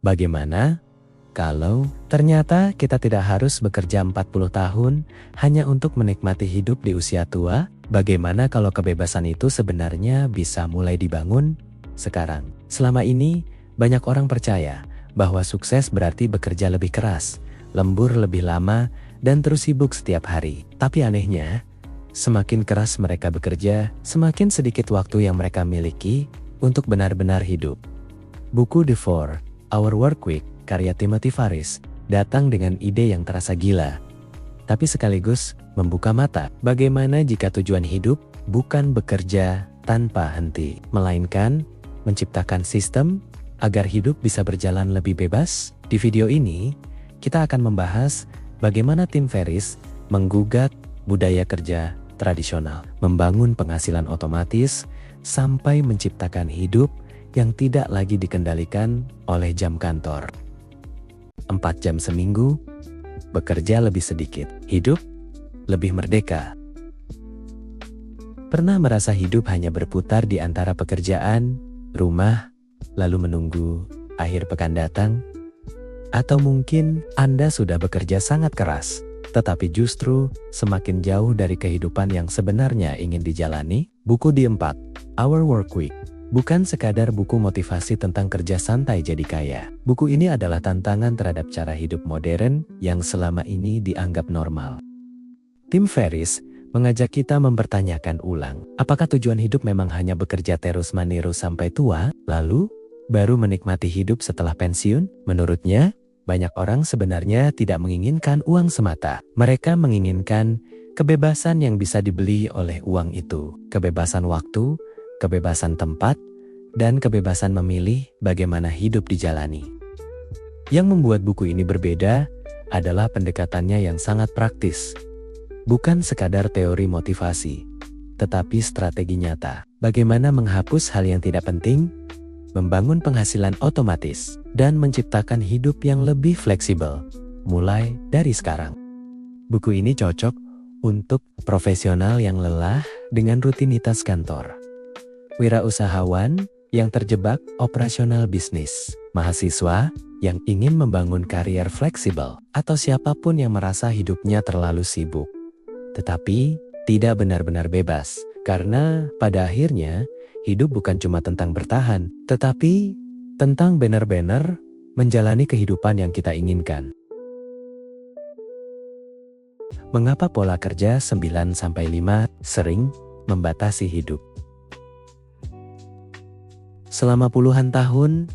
Bagaimana kalau ternyata kita tidak harus bekerja 40 tahun hanya untuk menikmati hidup di usia tua? Bagaimana kalau kebebasan itu sebenarnya bisa mulai dibangun sekarang? Selama ini, banyak orang percaya bahwa sukses berarti bekerja lebih keras, lembur lebih lama, dan terus sibuk setiap hari. Tapi anehnya, semakin keras mereka bekerja, semakin sedikit waktu yang mereka miliki untuk benar-benar hidup. Buku The 4-Hour Workweek karya Timothy Ferriss datang dengan ide yang terasa gila, tapi sekaligus membuka mata. Bagaimana jika tujuan hidup bukan bekerja tanpa henti, melainkan menciptakan sistem agar hidup bisa berjalan lebih bebas? Di video ini, kita akan membahas bagaimana Tim Ferriss menggugat budaya kerja tradisional, membangun penghasilan otomatis, sampai menciptakan hidup yang tidak lagi dikendalikan oleh jam kantor. 4 jam seminggu, bekerja lebih sedikit, hidup lebih merdeka. Pernah merasa hidup hanya berputar di antara pekerjaan, rumah, lalu menunggu akhir pekan datang? Atau mungkin Anda sudah bekerja sangat keras, tetapi justru semakin jauh dari kehidupan yang sebenarnya ingin dijalani? Buku The 4-Hour Workweek bukan sekadar buku motivasi tentang kerja santai jadi kaya. Buku ini adalah tantangan terhadap cara hidup modern yang selama ini dianggap normal. Tim Ferriss mengajak kita mempertanyakan ulang, apakah tujuan hidup memang hanya bekerja terus-menerus sampai tua, lalu baru menikmati hidup setelah pensiun? Menurutnya, banyak orang sebenarnya tidak menginginkan uang semata. Mereka menginginkan kebebasan yang bisa dibeli oleh uang itu, kebebasan waktu, kebebasan tempat, dan kebebasan memilih bagaimana hidup dijalani. Yang membuat buku ini berbeda adalah pendekatannya yang sangat praktis. Bukan sekadar teori motivasi, tetapi strategi nyata. Bagaimana menghapus hal yang tidak penting, membangun penghasilan otomatis, dan menciptakan hidup yang lebih fleksibel, mulai dari sekarang. Buku ini cocok untuk profesional yang lelah dengan rutinitas kantor, wirausahawan yang terjebak operasional bisnis, mahasiswa yang ingin membangun karier fleksibel, atau siapapun yang merasa hidupnya terlalu sibuk, tetapi tidak benar-benar bebas. Karena pada akhirnya, hidup bukan cuma tentang bertahan, tetapi tentang benar-benar menjalani kehidupan yang kita inginkan. Mengapa pola kerja 9-5 sering membatasi hidup? Selama puluhan tahun,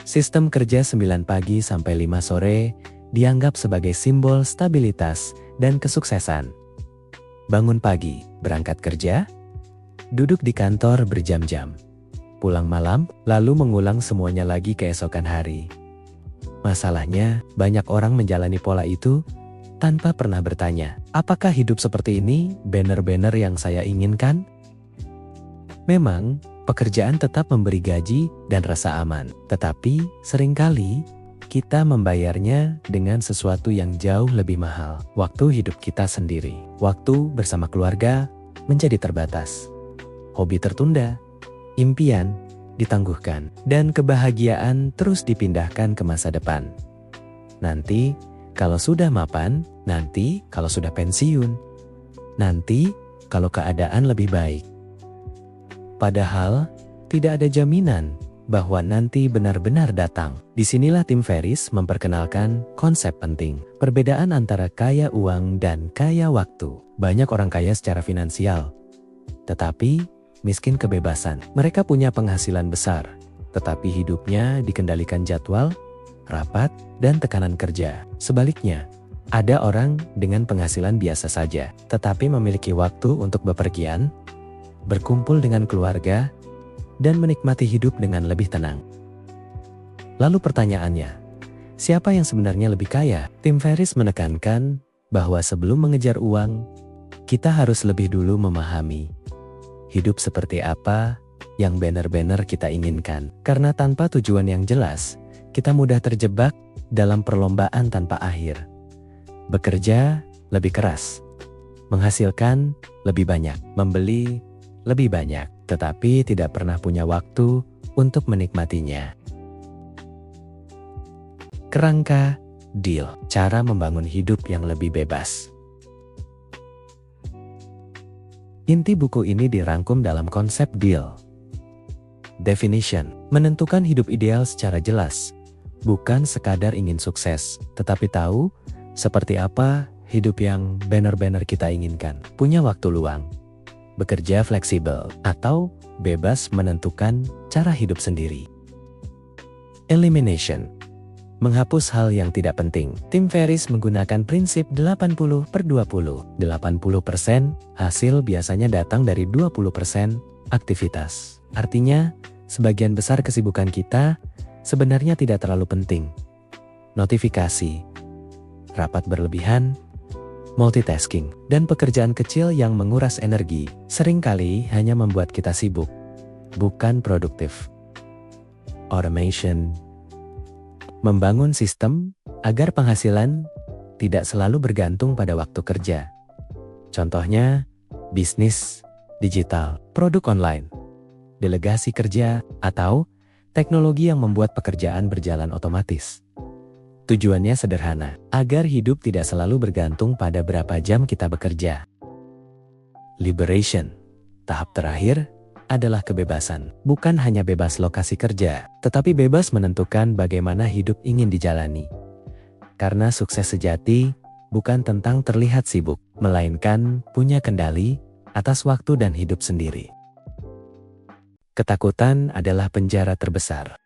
sistem kerja 9 pagi sampai 5 sore dianggap sebagai simbol stabilitas dan kesuksesan. Bangun pagi, berangkat kerja, duduk di kantor berjam-jam, pulang malam, lalu mengulang semuanya lagi keesokan hari. Masalahnya, banyak orang menjalani pola itu tanpa pernah bertanya, apakah hidup seperti ini benar-benar yang saya inginkan? Memang, pekerjaan tetap memberi gaji dan rasa aman, tetapi seringkali kita membayarnya dengan sesuatu yang jauh lebih mahal. Waktu hidup kita sendiri, waktu bersama keluarga menjadi terbatas, hobi tertunda, impian ditangguhkan, dan kebahagiaan terus dipindahkan ke masa depan. Nanti kalau sudah mapan, nanti kalau sudah pensiun, nanti kalau keadaan lebih baik. Padahal, tidak ada jaminan bahwa nanti benar-benar datang. Disinilah Tim Ferriss memperkenalkan konsep penting, perbedaan antara kaya uang dan kaya waktu. Banyak orang kaya secara finansial, tetapi miskin kebebasan. Mereka punya penghasilan besar, tetapi hidupnya dikendalikan jadwal, rapat, dan tekanan kerja. Sebaliknya, ada orang dengan penghasilan biasa saja, tetapi memiliki waktu untuk bepergian, berkumpul dengan keluarga, dan menikmati hidup dengan lebih tenang. Lalu pertanyaannya, siapa yang sebenarnya lebih kaya? Tim Ferriss menekankan bahwa sebelum mengejar uang, kita harus lebih dulu memahami hidup seperti apa yang benar-benar kita inginkan. Karena tanpa tujuan yang jelas, kita mudah terjebak dalam perlombaan tanpa akhir. Bekerja lebih keras, menghasilkan lebih banyak, membeli lebih banyak, tetapi tidak pernah punya waktu untuk menikmatinya. Kerangka Deal, cara membangun hidup yang lebih bebas. Inti buku ini dirangkum dalam konsep deal. Definition, menentukan hidup ideal secara jelas. Bukan sekadar ingin sukses, tetapi tahu seperti apa hidup yang benar-benar kita inginkan. Punya waktu luang, bekerja fleksibel, atau bebas menentukan cara hidup sendiri. Elimination, menghapus hal yang tidak penting. Tim Ferriss menggunakan prinsip 80/20. 80% hasil biasanya datang dari 20% aktivitas. Artinya, sebagian besar kesibukan kita sebenarnya tidak terlalu penting. Notifikasi, rapat berlebihan, multitasking, dan pekerjaan kecil yang menguras energi seringkali hanya membuat kita sibuk, bukan produktif. Automation, membangun sistem agar penghasilan tidak selalu bergantung pada waktu kerja. Contohnya, bisnis digital, produk online, delegasi kerja, atau teknologi yang membuat pekerjaan berjalan otomatis. Tujuannya sederhana, agar hidup tidak selalu bergantung pada berapa jam kita bekerja. Liberation, tahap terakhir, adalah kebebasan. Bukan hanya bebas lokasi kerja, tetapi bebas menentukan bagaimana hidup ingin dijalani. Karena sukses sejati bukan tentang terlihat sibuk, melainkan punya kendali atas waktu dan hidup sendiri. Ketakutan adalah penjara terbesar.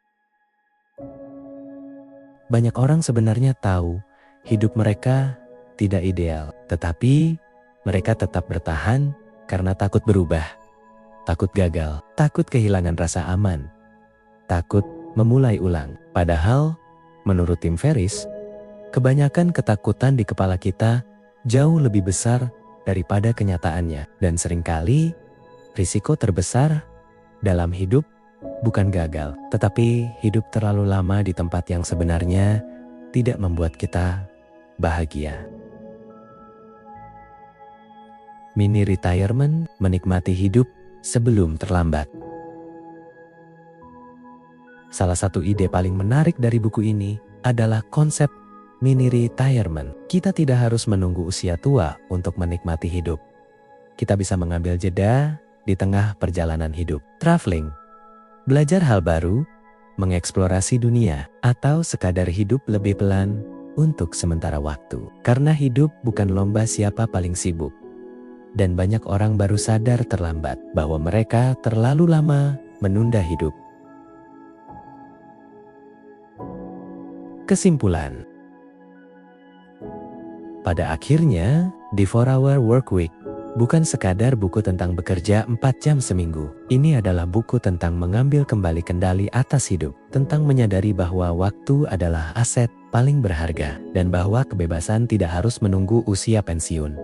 Banyak orang sebenarnya tahu hidup mereka tidak ideal, tetapi mereka tetap bertahan karena takut berubah. Takut gagal, takut kehilangan rasa aman, takut memulai ulang. Padahal, menurut Tim Ferriss, kebanyakan ketakutan di kepala kita jauh lebih besar daripada kenyataannya. Dan seringkali, risiko terbesar dalam hidup bukan gagal, tetapi hidup terlalu lama di tempat yang sebenarnya tidak membuat kita bahagia. Mini retirement, menikmati hidup sebelum terlambat. Salah satu ide paling menarik dari buku ini adalah konsep mini retirement. Kita tidak harus menunggu usia tua untuk menikmati hidup. Kita bisa mengambil jeda di tengah perjalanan hidup. Traveling, belajar hal baru, mengeksplorasi dunia, atau sekadar hidup lebih pelan untuk sementara waktu. Karena hidup bukan lomba siapa paling sibuk. Dan banyak orang baru sadar terlambat bahwa mereka terlalu lama menunda hidup. Kesimpulan. Pada akhirnya, The 4-Hour Workweek bukan sekadar buku tentang bekerja 4 jam seminggu. Ini adalah buku tentang mengambil kembali kendali atas hidup, tentang menyadari bahwa waktu adalah aset paling berharga, dan bahwa kebebasan tidak harus menunggu usia pensiun.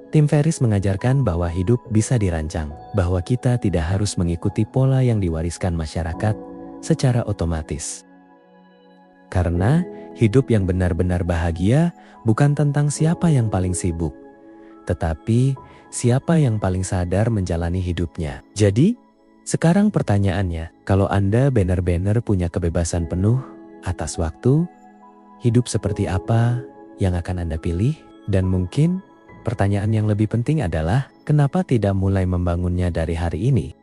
Tim Ferriss mengajarkan bahwa hidup bisa dirancang, bahwa kita tidak harus mengikuti pola yang diwariskan masyarakat secara otomatis. Karena hidup yang benar-benar bahagia bukan tentang siapa yang paling sibuk, tetapi siapa yang paling sadar menjalani hidupnya. Jadi, sekarang pertanyaannya, kalau Anda benar-benar punya kebebasan penuh atas waktu, hidup seperti apa yang akan Anda pilih? Dan mungkin pertanyaan yang lebih penting adalah, kenapa tidak mulai membangunnya dari hari ini?